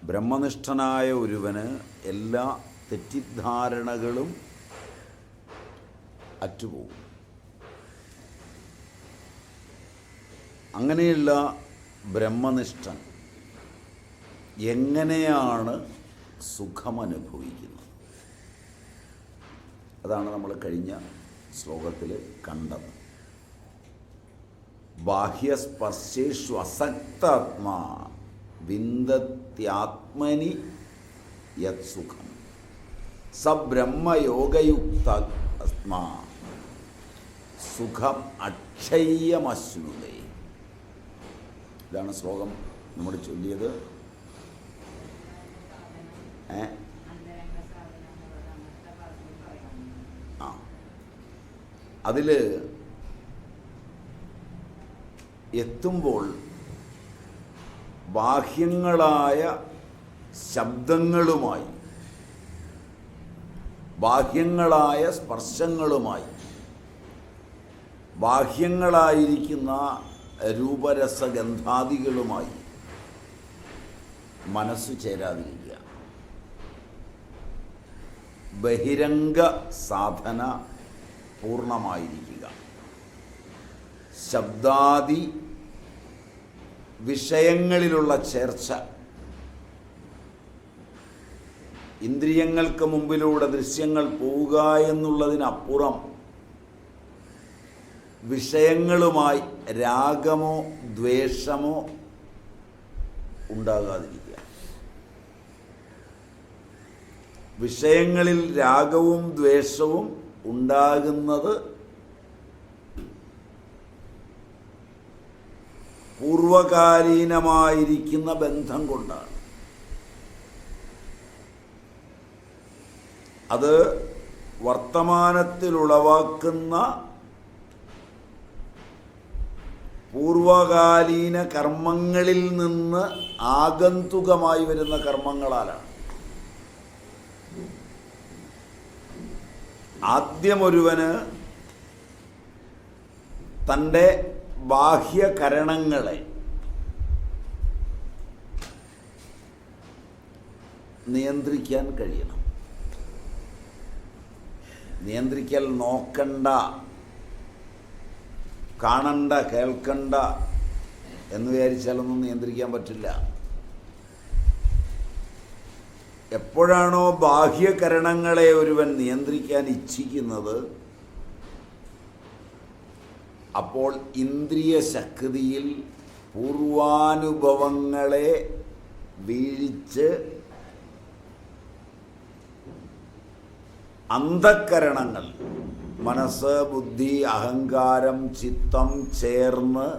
ബ്രഹ്മനിഷ്ഠനായ ഒരുവന് എല്ലാ തെറ്റിദ്ധാരണകളും അറ്റുപോകും. അങ്ങനെയുള്ള ബ്രഹ്മനിഷ്ഠൻ എങ്ങനെയാണ് സുഖമനുഭവിക്കുന്നത്? അതാണ് നമ്മൾ കഴിഞ്ഞ ശ്ലോകത്തിൽ കണ്ടത്. ബാഹ്യസ്പർശേഷു അസക്താത്മാ വിന്ദത്യാത്മനി യത് സുഖം സ ബ്രഹ്മയോഗയുക്താത്മാ സുഖം അക്ഷയ്യമശ്നുതേ. ഇതാണ് ശ്ലോകം നമ്മൾ ചൊല്ലിയത്. അതിൽ എത്തുമ്പോൾ ബാഹ്യങ്ങളായ ശബ്ദങ്ങളുമായി, ബാഹ്യങ്ങളായ സ്പർശങ്ങളുമായി, ബാഹ്യങ്ങളായിരിക്കുന്ന രൂപരസഗന്ധാദികളുമായി മനസ്സു ചേരാതിരിക്കുക. ബഹിരംഗ സാധന പൂർണ്ണമായിരിക്കുക. ശബ്ദാദി വിഷയങ്ങളിലുള്ള ചേർച്ച, ഇന്ദ്രിയങ്ങൾക്ക് മുമ്പിലൂടെ ദൃശ്യങ്ങൾ പോവുക എന്നുള്ളതിനപ്പുറം വിഷയങ്ങളുമായി രാഗമോ ദ്വേഷമോ ഉണ്ടാകാതിരിക്കുക. വിഷയങ്ങളിൽ രാഗവും ദ്വേഷവും ഉണ്ടാകുന്നത് പൂർവകാലീനമായിരിക്കുന്ന ബന്ധം കൊണ്ടാണ്. അത് വർത്തമാനത്തിൽ ഉളവാക്കുന്ന പൂർവകാലീന കർമ്മങ്ങളിൽ നിന്ന് ആഗന്തുകമായി വരുന്ന കർമ്മങ്ങളാലാണ്. ആദ്യമൊരുവന് തൻ്റെ ബാഹ്യകരണങ്ങളെ നിയന്ത്രിക്കാൻ കഴിയണം. നിയന്ത്രിക്കൽ നോക്കണ്ട, കാണണ്ട, കേൾക്കണ്ട എന്ന് വിചാരിച്ചാലൊന്നും നിയന്ത്രിക്കാൻ പറ്റില്ല. എപ്പോഴാണോ ബാഹ്യകരണങ്ങളെ ഒരുവൻ നിയന്ത്രിക്കാൻ ഇച്ഛിക്കുന്നത്, അപ്പോൾ ഇന്ദ്രിയ ശക്തിയിൽ പൂർവാനുഭവങ്ങളെ വീഴിച്ച് അന്ധക്കരണങ്ങൾ, മനസ്സ്, ബുദ്ധി, അഹങ്കാരം, ചിത്തം ചേർന്ന്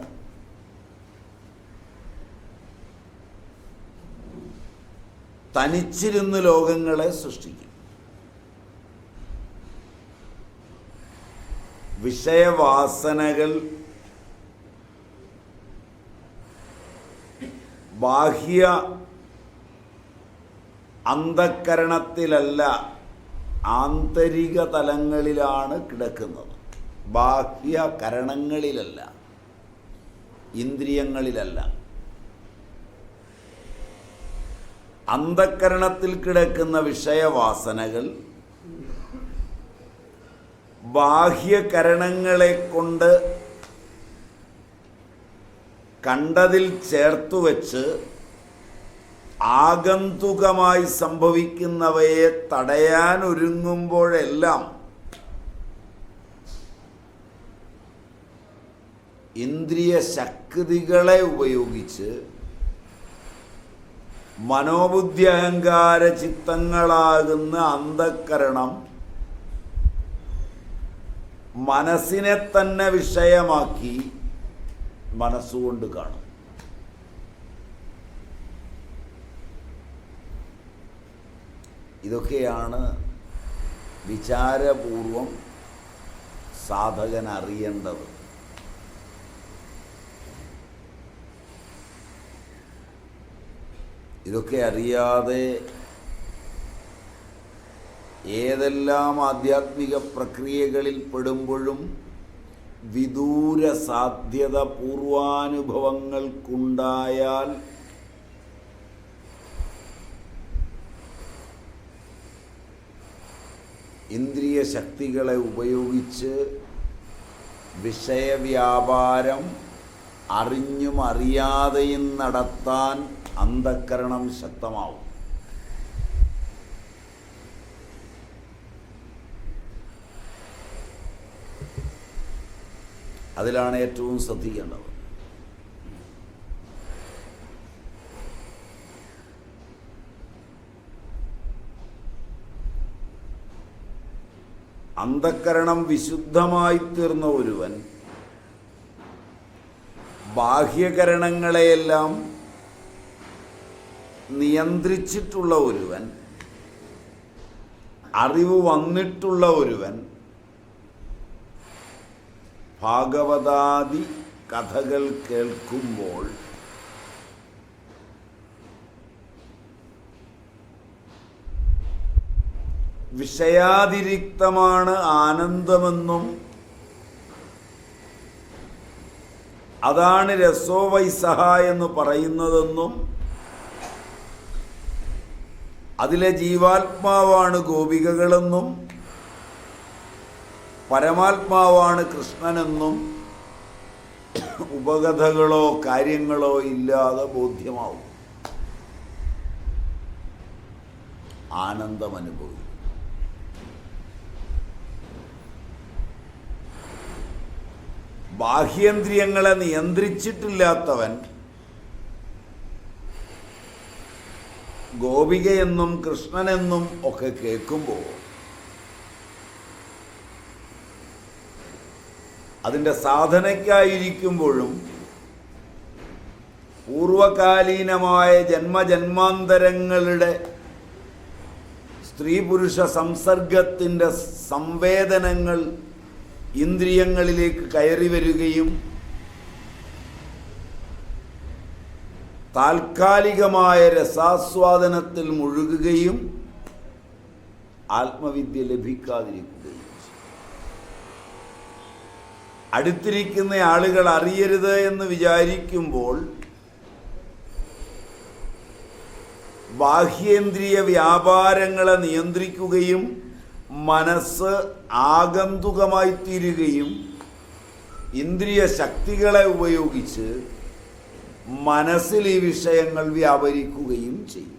തനിച്ചിരുന്ന് ലോകങ്ങളെ സൃഷ്ടിക്കും. വിഷയവാസനകൾ ബാഹ്യ അന്ധക്കരണത്തിലല്ല, ആന്തരിക തലങ്ങളിലാണ് കിടക്കുന്നത്. ബാഹ്യ കരണങ്ങളിലല്ല, ഇന്ദ്രിയങ്ങളിലല്ല. അന്ധക്കരണത്തിൽ കിടക്കുന്ന വിഷയവാസനകൾ ബാഹ്യകരണങ്ങളെ കൊണ്ട് കണ്ടതിൽ ചേർത്തുവെച്ച് ആഗന്തുകമായി സംഭവിക്കുന്നവയെ തടയാൻ ഒരുങ്ങുമ്പോഴെല്ലാം ഇന്ദ്രിയ ശക്തികളെ ഉപയോഗിച്ച് മനോബുദ്ധി അഹങ്കാര ചിത്തങ്ങളാകുന്ന അന്ധക്കരണം മനസ്സിനെ തന്നെ വിഷയമാക്കി മനസ്സുകൊണ്ട് കാണും. ഇതൊക്കെയാണ് വിചാരപൂർവം സാധകൻ അറിയേണ്ടത്. ഇതൊക്കെ അറിയാതെ ഏതെല്ലാം ആധ്യാത്മിക പ്രക്രിയകളിൽ പെടുമ്പോഴും വിദൂര സാധ്യത പൂർവാനുഭവങ്ങൾക്കുണ്ടായാൽ ഇന്ദ്രിയ ശക്തികളെ ഉപയോഗിച്ച് വിഷയവ്യാപാരം അറിഞ്ഞും അറിയാതെയും നടത്താൻ അന്ധക്കരണം ശക്തമാവും. അതിലാണ് ഏറ്റവും ശ്രദ്ധിക്കേണ്ടത്. അന്ധക്കരണം വിശുദ്ധമായി തീർന്ന ഒരുവൻ ബാഹ്യകരണങ്ങളെയെല്ലാം നിയന്ത്രിച്ചിട്ടുള്ള ഒരുവൻ, അറിവ് വന്നിട്ടുള്ള ഒരുവൻ ഭാഗവതാദി കഥകൾ കേൾക്കുമ്പോൾ വിഷയാതിരിക്തമാണ് ആനന്ദമെന്നും അതാണ് രസോവൈസഹ എന്ന് പറയുന്നതെന്നും അതിലെ ജീവാത്മാവാണ് ഗോപികകളെന്നും പരമാത്മാവാണ് കൃഷ്ണനെന്നും ഉപകഥകളോ കാര്യങ്ങളോ ഇല്ലാതെ ബോധ്യമാവും. ആനന്ദമനുഭവി. ബാഹ്യേന്ദ്രിയങ്ങളെ നിയന്ത്രിച്ചിട്ടില്ലാത്തവൻ ഗോപികയെന്നും കൃഷ്ണനെന്നും ഒക്കെ കേൾക്കുമ്പോൾ അതിൻ്റെ സാധനയ്ക്കായിരിക്കുമ്പോഴും പൂർവകാലീനമായ ജന്മജന്മാന്തരങ്ങളുടെ സ്ത്രീ പുരുഷ സംസർഗത്തിൻ്റെ സംവേദനങ്ങൾ ഇന്ദ്രിയങ്ങളിലേക്ക് കയറി വരികയും താൽക്കാലികമായ രസാസ്വാദനത്തിൽ മുഴുകുകയും ആത്മവിദ്യ ലഭിക്കാതിരിക്കുകയും അടുത്തിരിക്കുന്ന ആളുകൾ അറിയരുത് എന്ന് വിചാരിക്കുമ്പോൾ ബാഹ്യേന്ദ്രിയ വ്യാപാരങ്ങളെ നിയന്ത്രിക്കുകയും മനസ്സ് ആഗന്തുകമായി തീരുകയും ഇന്ദ്രിയ ശക്തികളെ ഉപയോഗിച്ച് മനസ്സിൽ ഈ വിഷയങ്ങൾ വ്യാപരിക്കുകയും ചെയ്യും.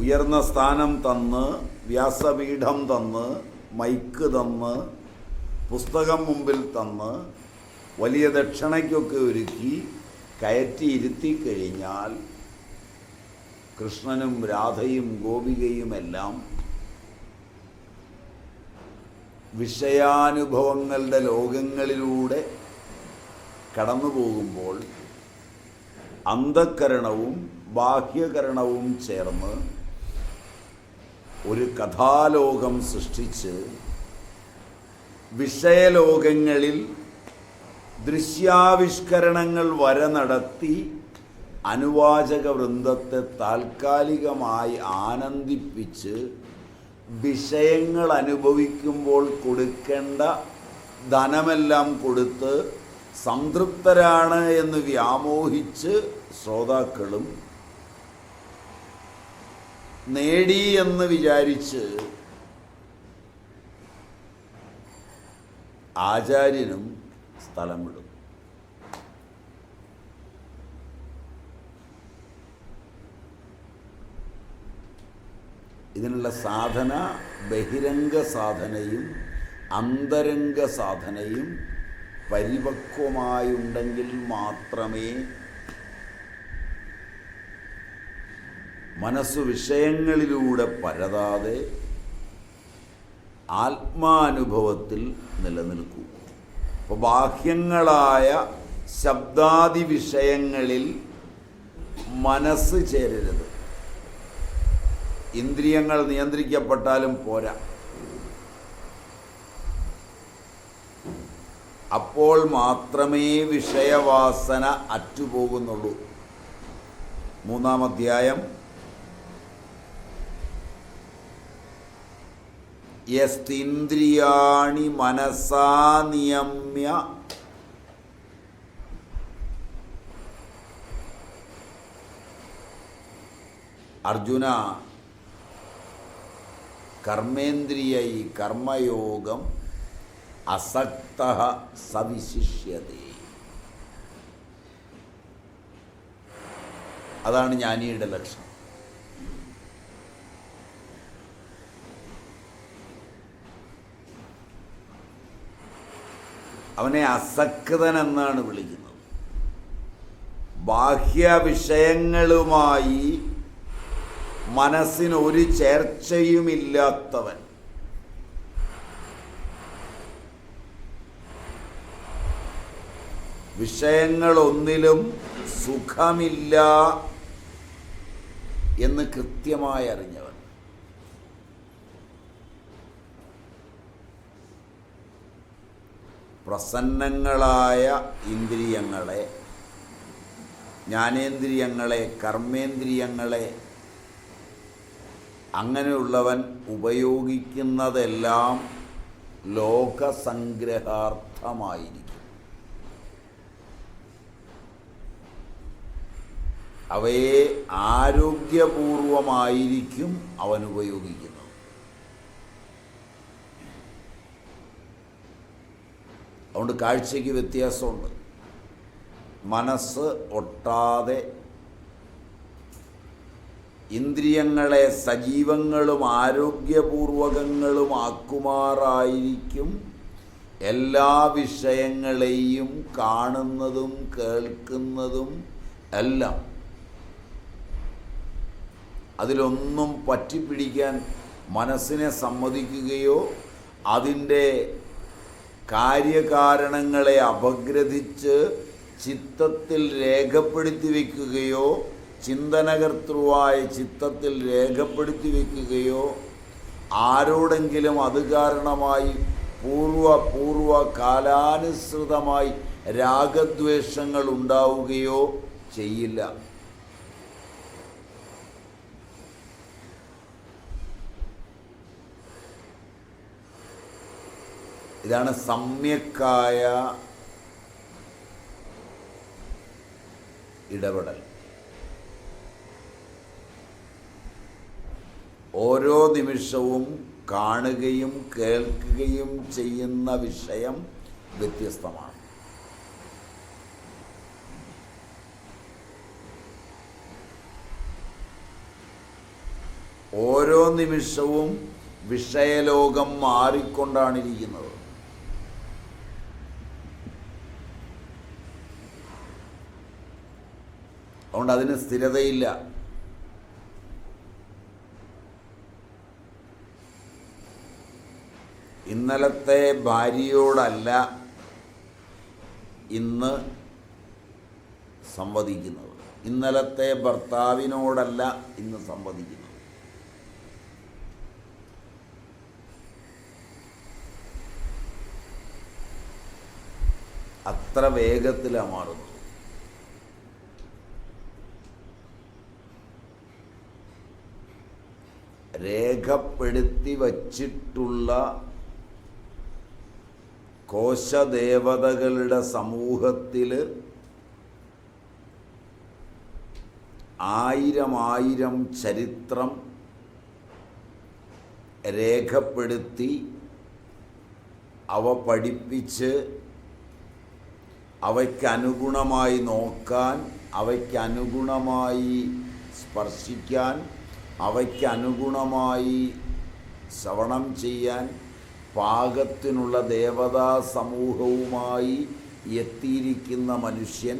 ഉയർന്ന സ്ഥാനം തന്ന്, വ്യാസപീഠം തന്ന്, മൈക്ക് തന്ന്, പുസ്തകം മുമ്പിൽ തന്ന്, വലിയ ദക്ഷിണയ്ക്കൊക്കെ ഒരുക്കി കയറ്റിയിരുത്തി കഴിഞ്ഞാൽ കൃഷ്ണനും രാധയും ഗോപികയുമെല്ലാം വിഷയാനുഭവങ്ങളുടെ ലോകങ്ങളിലൂടെ കടന്നു പോകുമ്പോൾ അന്ധക്കരണവും ബാഹ്യകരണവും ചേർന്ന് ഒരു കഥാലോകം സൃഷ്ടിച്ച് വിഷയലോകങ്ങളിൽ ദൃശ്യാവിഷ്കരണങ്ങൾ വരെ നടത്തി അനുവാചക വൃന്ദത്തെ താൽക്കാലികമായി ആനന്ദിപ്പിച്ച് വിഷയങ്ങൾ അനുഭവിക്കുമ്പോൾ കൊടുക്കേണ്ട ധനമെല്ലാം കൊടുത്ത് സംതൃപ്തരാണ് എന്ന് വ്യാമോഹിച്ച് ശ്രോതാക്കളും നേടി എന്ന് വിചാരിച്ച് ആചാര്യനും സ്ഥലം വിടും. ഇതിനുള്ള സാധന ബഹിരംഗ സാധനയും അന്തരംഗ സാധനയും പരിപക്വമായുണ്ടെങ്കിൽ മാത്രമേ മനസ്സ് വിഷയങ്ങളിലൂടെ പരതാതെ ആത്മാനുഭവത്തിൽ നിലനിൽക്കൂ. അപ്പോൾ ബാഹ്യങ്ങളായ ശബ്ദാദി വിഷയങ്ങളിൽ മനസ്സ് ചേരരുത്. ഇന്ദ്രിയങ്ങൾ നിയന്ത്രിക്കപ്പെട്ടാലും പോരാ. അപ്പോൾ മാത്രമേ വിഷയവാസന അറ്റുപോകുന്നുള്ളൂ. 3-ാം അധ്യായം യസ്തിന്ദ്രിയാണി മനസാ നിയമ്യ അർജുന കർമ്മേന്ദ്രിയൈ കർമ്മയോഗം അസക്തഃ സവിശിഷ്യതേ. അതാണ് ജ്ഞാനിയുടെ ലക്ഷണം. അവനെ അസക്തൻ എന്നാണ് വിളിക്കുന്നത്. ബാഹ്യ വിഷയങ്ങളുമായി മനസ്സിന് ഒരു ചേർച്ചയുമില്ലാത്തവൻ. വിഷയങ്ങളൊന്നിലും സുഖമില്ല എന്ന് കൃത്യമായി അറിഞ്ഞവൻ. പ്രസന്നങ്ങളായ ഇന്ദ്രിയങ്ങളെ, ജ്ഞാനേന്ദ്രിയങ്ങളെ, കർമ്മേന്ദ്രിയങ്ങളെ അങ്ങനെയുള്ളവൻ ഉപയോഗിക്കുന്നതെല്ലാം ലോകസംഗ്രഹാർത്ഥമായിരിക്കും. അവയെ ആരോഗ്യപൂർവമായിരിക്കും അവൻ ഉപയോഗിക്കുന്നത്. അതുകൊണ്ട് കാഴ്ചയ്ക്ക് വ്യത്യാസമുണ്ട്. മനസ്സ് ഒട്ടാതെ ഇന്ദ്രിയങ്ങളെ സജീവങ്ങളും ആരോഗ്യപൂർവകങ്ങളുമാക്കുമാറായിരിക്കും എല്ലാ വിഷയങ്ങളെയും കാണുന്നതും കേൾക്കുന്നതും എല്ലാം. അതിലൊന്നും പറ്റിപ്പിടിക്കാൻ മനസ്സിനെ സമ്മതിക്കുകയോ അതിൻ്റെ കാര്യകാരണങ്ങളെ അപഗ്രഥിച്ച് ചിത്തത്തിൽ രേഖപ്പെടുത്തി വയ്ക്കുകയോ ചിന്തനകർത്തൃവായ ചിത്തത്തിൽ രേഖപ്പെടുത്തി വയ്ക്കുകയോ ആരോടെങ്കിലും അത് കാരണമായി പൂർവ കാലാനുസൃതമായി രാഗദ്വേഷങ്ങൾ ഉണ്ടാവുകയോ ചെയ്യില്ല. ഇതാണ് സമ്യക്കായ ഇടപെടൽ. ഓരോ നിമിഷവും കാണുകയും കേൾക്കുകയും ചെയ്യുന്ന വിഷയം വ്യത്യസ്തമാണ്. ഓരോ നിമിഷവും വിഷയലോകം മാറിക്കൊണ്ടാണിരിക്കുന്നത്. അതുകൊണ്ട് അതിന് സ്ഥിരതയില്ല. ഇന്നലത്തെ ഭാര്യയോടല്ല ഇന്ന് സംവദിക്കുന്നത്. ഇന്നലത്തെ ഭർത്താവിനോടല്ല ഇന്ന് സംവദിക്കുന്നത്. അത്ര വേഗത്തിലാണ് മാറുന്നത്. രേഖപ്പെടുത്തി വച്ചിട്ടുള്ള കോശദേവതകളുടെ സമൂഹത്തിൽ ആയിരം ചരിത്രം രേഖപ്പെടുത്തി അവ പഠിപ്പിച്ച് അവയ്ക്കനുഗുണമായി നോക്കാൻ, അവയ്ക്കനുഗുണമായി സ്പർശിക്കാൻ, അവയ്ക്കനുഗുണമായി ശ്രവണം ചെയ്യാൻ പാകത്തിനുള്ള ദേവതാ സമൂഹവുമായി എത്തിയിരിക്കുന്ന മനുഷ്യൻ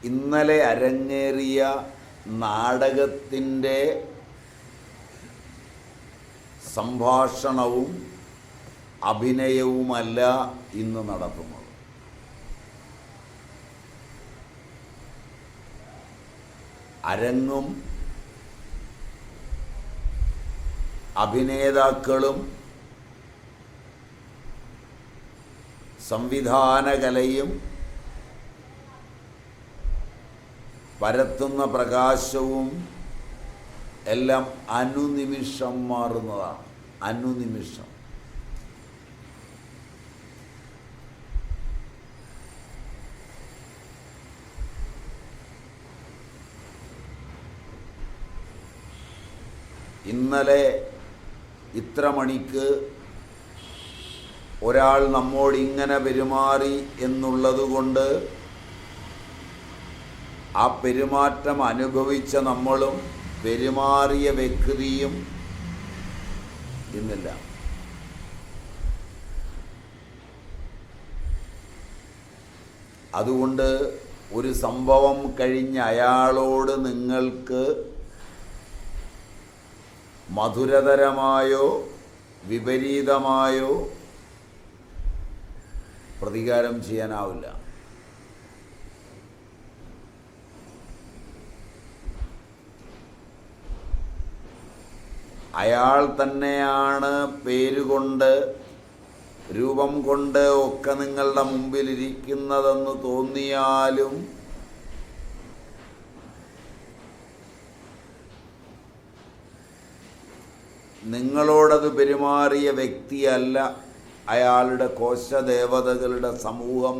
ഇന്നലെ അരങ്ങേറിയ നാടകത്തിൻ്റെ സംഭാഷണവും അഭിനയവുമല്ല ഇന്ന് നടത്തുന്നത്. അരങ്ങും അഭിനേതാക്കളും സംവിധാനകലയും പരത്തുന്ന പ്രകാശവും എല്ലാം അനുനിമിഷം മാറുന്നതാണ്. അനുനിമിഷം. ഇന്നലെ ഇത്ര മണിക്ക് ഒരാൾ നമ്മോട് ഇങ്ങനെ പെരുമാറി എന്നുള്ളതുകൊണ്ട് ആ പെരുമാറ്റം അനുഭവിച്ച നമ്മളും പെരുമാറിയ വ്യക്തിയും ഇന്നില്ല. അതുകൊണ്ട് ഒരു സംഭവം കഴിഞ്ഞ് അയാളോട് നിങ്ങൾക്ക് മധുരതരമായോ വിപരീതമായോ പ്രതികാരം ചെയ്യാനാവില്ല. അയാൾ തന്നെയാണ് പേരുകൊണ്ട് രൂപം കൊണ്ട് ഒക്കെ നിങ്ങളുടെ മുമ്പിലിരിക്കുന്നതെന്ന് തോന്നിയാലും നിങ്ങളോടത് പെരുമാറിയ വ്യക്തിയല്ല, അയാളുടെ കോശദേവതകളുടെ സമൂഹം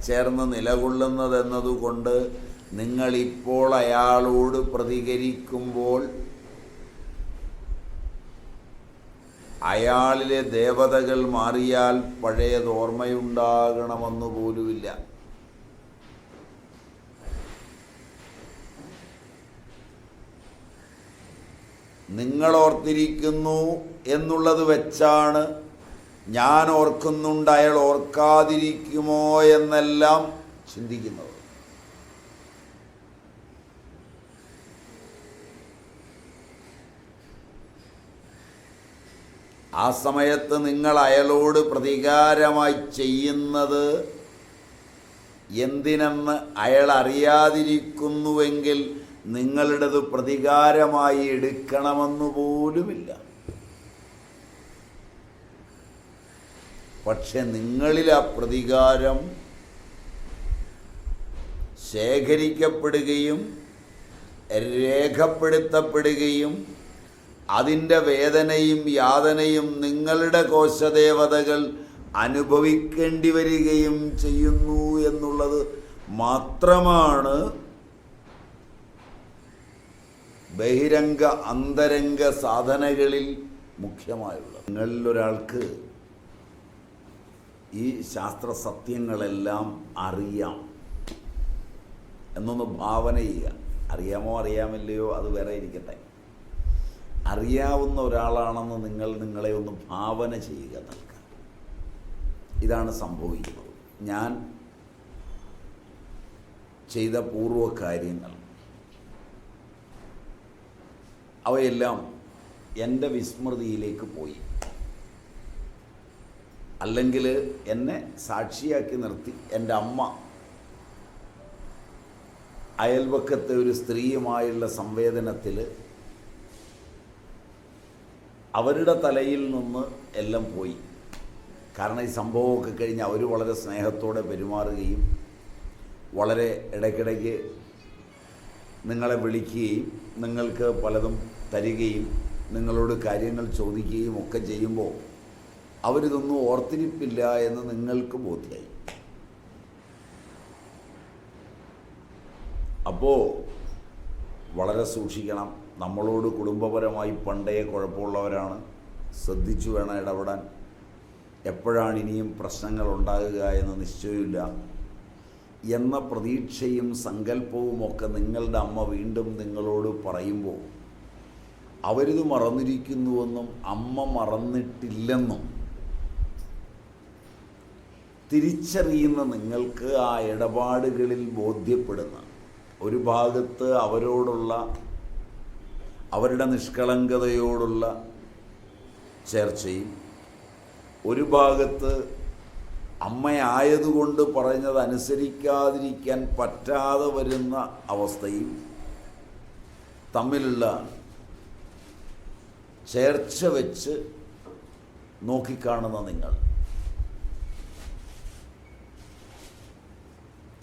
ചേർന്ന് നിലകൊള്ളുന്നതെന്നതുകൊണ്ട് നിങ്ങളിപ്പോൾ അയാളോട് പ്രതികരിക്കുമ്പോൾ അയാളിലെ ദേവതകൾ മാറിയാൽ പഴയത് ഓർമ്മയുണ്ടാകണമെന്ന് പോലുമില്ല. നിങ്ങളോർത്തിരിക്കുന്നു എന്നുള്ളത് വെച്ചാണ് ഞാൻ ഓർക്കുന്നുണ്ട് അയാൾ ഓർക്കാതിരിക്കുമോ എന്നെല്ലാം ചിന്തിക്കുന്നത്. ആ സമയത്ത് നിങ്ങൾ അയാളോട് പ്രതികാരമായി ചെയ്യുന്നത് എന്തിനെന്ന് അയാൾ അറിയാതിരിക്കുന്നുവെങ്കിൽ നിങ്ങളുടേത് പ്രതികാരമായി എടുക്കണമെന്ന് പോലുമില്ല. പക്ഷെ നിങ്ങളിൽ ആ പ്രതികാരം ശേഖരിക്കപ്പെടുകയും രേഖപ്പെടുത്തപ്പെടുകയും അതിൻ്റെ വേദനയും യാതനയും നിങ്ങളുടെ കോശദേവതകൾ അനുഭവിക്കേണ്ടി വരികയും ചെയ്യുന്നു എന്നുള്ളത് മാത്രമാണ് ബഹിരംഗ അന്തരംഗ സാധനകളിൽ മുഖ്യമായുള്ളത്. നിങ്ങളിൽ ഒരാൾക്ക് ഈ ശാസ്ത്ര സത്യങ്ങളെല്ലാം അറിയാം എന്നൊന്ന് ഭാവന ചെയ്യുക. അറിയാമോ അറിയാമില്ലയോ അത് വേറെ ഇരിക്കട്ടെ. അറിയാവുന്ന ഒരാളാണെന്ന് നിങ്ങളെ ഒന്ന് ഭാവന ചെയ്യുക. നൽകാം. ഇതാണ് സംഭവിക്കുന്നത്. ഞാൻ ചെയ്ത പൂർവ്വ കാര്യങ്ങൾ അവയെല്ലാം എൻ്റെ വിസ്മൃതിയിലേക്ക് പോയി. അല്ലെങ്കിൽ എന്നെ സാക്ഷിയാക്കി നിർത്തി എൻ്റെ അമ്മ അയൽവക്കത്തെ ഒരു സ്ത്രീയുമായുള്ള സംവേദനത്തിൽ അവരുടെ തലയിൽ നിന്ന് എല്ലാം പോയി. കാരണം ഈ സംഭവമൊക്കെ കഴിഞ്ഞ് അവർ വളരെ സ്നേഹത്തോടെ പെരുമാറുകയും വളരെ ഇടയ്ക്കിടയ്ക്ക് നിങ്ങളെ വിളിക്കുകയും നിങ്ങൾക്ക് പലതും തരികയും നിങ്ങളോട് കാര്യങ്ങൾ ചോദിക്കുകയും ഒക്കെ ചെയ്യുമ്പോൾ അവരിതൊന്നും ഓർത്തിരിപ്പില്ല എന്ന് നിങ്ങൾക്ക് ബോധ്യമായി. അപ്പോൾ വളരെ സൂക്ഷിക്കണം. നമ്മളോട് കുടുംബപരമായി പണ്ടേ കുഴപ്പമുള്ളവരാണ്, ശ്രദ്ധിച്ചു വേണം ഇടപെടാൻ. എപ്പോഴാണ് ഇനിയും പ്രശ്നങ്ങൾ ഉണ്ടാകുക എന്ന് നിശ്ചയമില്ല എന്ന പ്രതീക്ഷയും സങ്കല്പവുമൊക്കെ നിങ്ങളുടെ അമ്മ വീണ്ടും നിങ്ങളോട് പറയുമ്പോൾ അവരിത് മറന്നിരിക്കുന്നുവെന്നും അമ്മ മറന്നിട്ടില്ലെന്നും തിരിച്ചറിയുന്ന നിങ്ങൾക്ക് ആ ഇടപാടുകളിൽ ബോധ്യപ്പെടുന്ന ഒരു ഭാഗത്ത് അവരോടുള്ള അവരുടെ നിഷ്കളങ്കതയോടുള്ള ചേർച്ചയും ഒരു ഭാഗത്ത് അമ്മയായതുകൊണ്ട് പറഞ്ഞത് അനുസരിക്കാതിരിക്കാൻ പറ്റാതെ വരുന്ന അവസ്ഥയും തമ്മിലുള്ള ചേർച്ച വെച്ച് നോക്കിക്കാണുന്ന നിങ്ങൾ.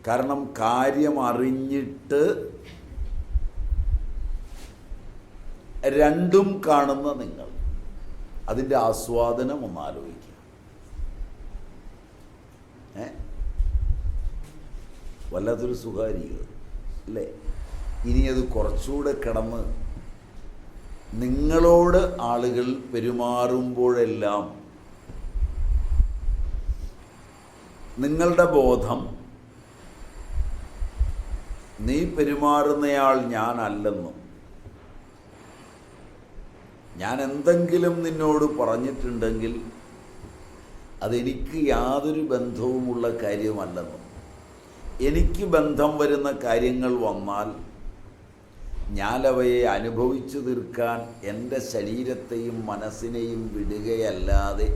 കാരണം കാര്യം അറിഞ്ഞിട്ട് രണ്ടും കാണുന്ന നിങ്ങൾ, അതിൻ്റെ ആസ്വാദനം ഒന്ന് ആലോചിക്കുക. വല്ലാത്തൊരു സുഖായിരിക്കും അല്ലേ? ഇനി അത് കുറച്ചുകൂടെ കിടന്ന് നിങ്ങളോട് ആളുകൾ പെരുമാറുമ്പോഴെല്ലാം നിങ്ങളുടെ ബോധം നീ പെരുമാറുന്നയാൾ ഞാനല്ലെന്നും, ഞാൻ എന്തെങ്കിലും നിന്നോട് പറഞ്ഞിട്ടുണ്ടെങ്കിൽ അതെനിക്ക് യാതൊരു ബന്ധവുമുള്ള കാര്യമല്ലെന്നും, എനിക്ക് ബന്ധം വരുന്ന കാര്യങ്ങൾ വന്നാൽ ഞാനവയെ അനുഭവിച്ചു തീർക്കാൻ എൻ്റെ ശരീരത്തെയും മനസ്സിനെയും വിടുകയല്ലാതെ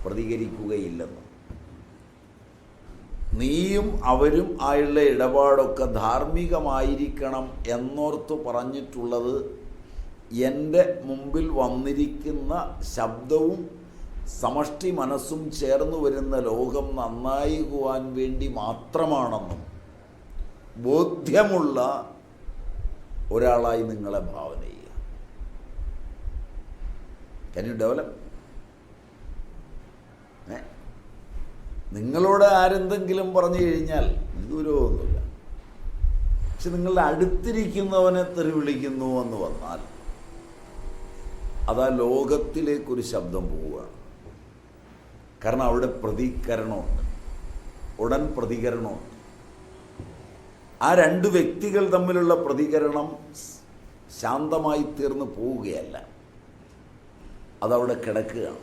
പ്രതികരിക്കുകയില്ലെന്നും, നീയും അവരും ആയുള്ള ഇടപാടൊക്കെ ധാർമ്മികമായിരിക്കണം എന്നോർത്ത് പറഞ്ഞിട്ടുള്ളത് എൻ്റെ മുമ്പിൽ വന്നിരിക്കുന്ന ശബ്ദവും സമഷ്ടി മനസ്സും ചേർന്ന് വരുന്ന ലോകം നന്നായിക്കുവാൻ വേണ്ടി മാത്രമാണെന്നും ബോധ്യമുള്ള ഒരാളായി നിങ്ങളെ ഭാവന ചെയ്യുക. Can you develop? നിങ്ങളോട് ആരെന്തെങ്കിലും പറഞ്ഞു കഴിഞ്ഞാൽ ദൂരമൊന്നുമില്ല, പക്ഷെ നിങ്ങളുടെ അടുത്തിരിക്കുന്നവനെ തെറി വിളിക്കുന്നു എന്ന് വന്നാൽ അതാ ലോകത്തിലേക്കൊരു ശബ്ദം പോവുകയാണ്. കാരണം അവിടെ പ്രതികരണമുണ്ട്, ഉടൻ പ്രതികരണമുണ്ട്. ആ രണ്ട് വ്യക്തികൾ തമ്മിലുള്ള പ്രതികരണം ശാന്തമായി തീർന്നു പോവുകയല്ല, അതവിടെ കിടക്കുകയാണ്.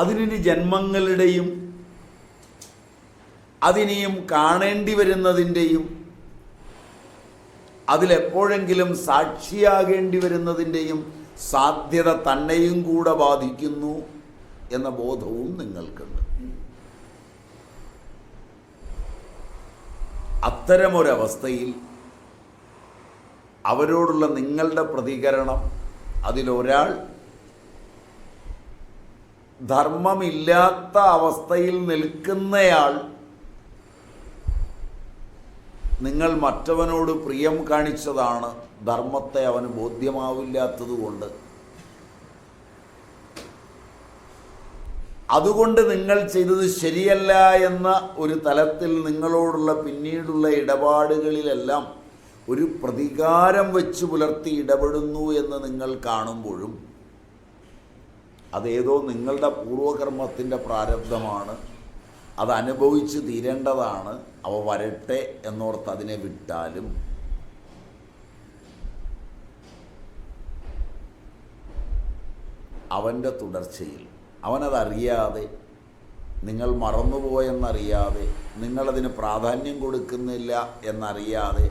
അതിനി ജന്മങ്ങളുടെയും അതിനെയും കാണേണ്ടി വരുന്നതിൻ്റെയും അതിലെപ്പോഴെങ്കിലും സാക്ഷിയാകേണ്ടി വരുന്നതിൻ്റെയും സാധ്യത തന്നെയും കൂടെ ബാധിക്കുന്നു എന്ന ബോധവും നിങ്ങൾക്കുണ്ട്. അത്തരമൊരവസ്ഥയിൽ അവരോടുള്ള നിങ്ങളുടെ പ്രതികരണം, അതിലൊരാൾ ധർമ്മമില്ലാത്ത അവസ്ഥയിൽ നിൽക്കുന്നയാൾ നിങ്ങൾ മറ്റവനോട് പ്രിയം കാണിച്ചതാണ്, ധർമ്മത്തെ അവന് ബോധ്യമാവില്ലാത്തതുകൊണ്ട്. അതുകൊണ്ട് നിങ്ങൾ ചെയ്തത് ശരിയല്ല എന്ന ഒരു തലത്തിൽ നിങ്ങളോടുള്ള പിന്നീടുള്ള ഇടപാടുകളിലെല്ലാം ഒരു പ്രതികാരം വെച്ച് പുലർത്തി ഇടപെടുന്നു എന്ന് നിങ്ങൾ കാണുമ്പോഴും അതേതോ നിങ്ങളുടെ പൂർവകർമ്മത്തിൻ്റെ പ്രാരബ്ധമാണ്, അത് അനുഭവിച്ച് തീരേണ്ടതാണ്, അവ വരട്ടെ എന്നോർത്ത് അതിനെ വിട്ടാലും അവൻ്റെ തുടർച്ചയിൽ അവനതറിയാതെ, നിങ്ങൾ മറന്നുപോയെന്നറിയാതെ, നിങ്ങളതിന് പ്രാധാന്യം കൊടുക്കുന്നില്ല എന്നറിയാതെ,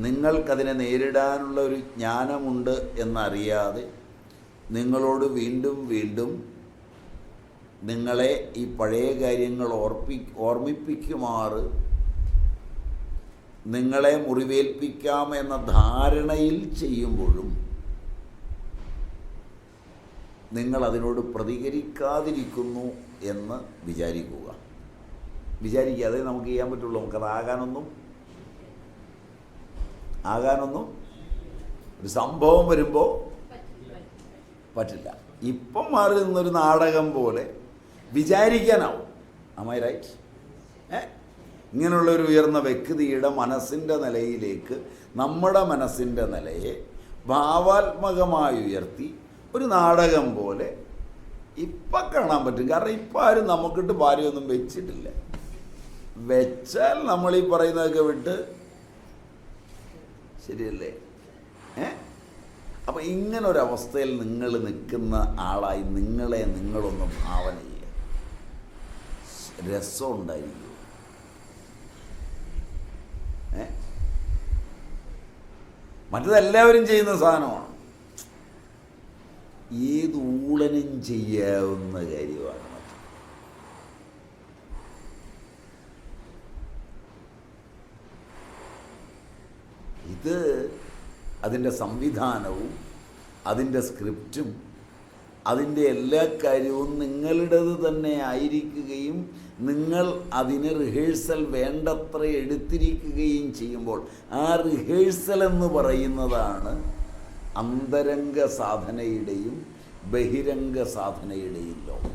നിങ്ങൾക്കതിനെ നേരിടാനുള്ള ഒരു ജ്ഞാനമുണ്ട് എന്നറിയാതെ നിങ്ങളോട് വീണ്ടും വീണ്ടും നിങ്ങളെ ഈ പഴയ കാര്യങ്ങൾ ഓർമ്മിപ്പിക്കുമാറ് നിങ്ങളെ മുറിവേൽപ്പിക്കാം എന്ന ധാരണയിൽ ചെയ്യുമ്പോഴും നിങ്ങളതിനോട് പ്രതികരിക്കാതിരിക്കുന്നു എന്ന് വിചാരിക്കാതെ നമുക്ക് ചെയ്യാൻ പറ്റുള്ളൂ. നമുക്കത് ആകാനൊന്നും ഒരു സംഭവം വരുമ്പോൾ പറ്റില്ല. ഇപ്പം മാറി നിന്നൊരു നാടകം പോലെ വിചാരിക്കാനാവും. Am I right? ഇങ്ങനെയുള്ളൊരു ഉയർന്ന വ്യക്തിയുടെ മനസ്സിൻ്റെ നിലയിലേക്ക് നമ്മുടെ മനസ്സിൻ്റെ നിലയെ ഭാവാത്മകമായി ഉയർത്തി ഒരു നാടകം പോലെ ഇപ്പം കാണാൻ പറ്റും. കാരണം ഇപ്പം ആരും നമുക്കിട്ട് ഭാര്യമൊന്നും വെച്ചിട്ടില്ല. വെച്ചാൽ നമ്മളീ പറയുന്നതൊക്കെ വിട്ട് ശരിയല്ലേ? അപ്പം ഇങ്ങനൊരവസ്ഥയിൽ നിങ്ങൾ നിൽക്കുന്ന ആളായി നിങ്ങളൊന്ന് ഭാവന ചെയ്യുക. രസം ഉണ്ടായിരിക്കും. മറ്റതെല്ലാവരും ചെയ്യുന്ന സാധനമാണ്. ഏത് ഊളനും ചെയ്യാവുന്ന കാര്യമാണ്. ഇത് അതിൻ്റെ സംവിധാനവും അതിൻ്റെ സ്ക്രിപ്റ്റും അതിൻ്റെ എല്ലാ കാര്യവും നിങ്ങളുടേത് തന്നെ ആയിരിക്കുകയും നിങ്ങൾ അതിന് റിഹേഴ്സൽ വേണ്ടത്ര എടുത്തിരിക്കുകയും ചെയ്യുമ്പോൾ ആ റിഹേഴ്സൽ എന്ന് പറയുന്നതാണ് അന്തരംഗ സാധനയുടെയും ബഹിരംഗ സാധനയുടെയും ലോകം.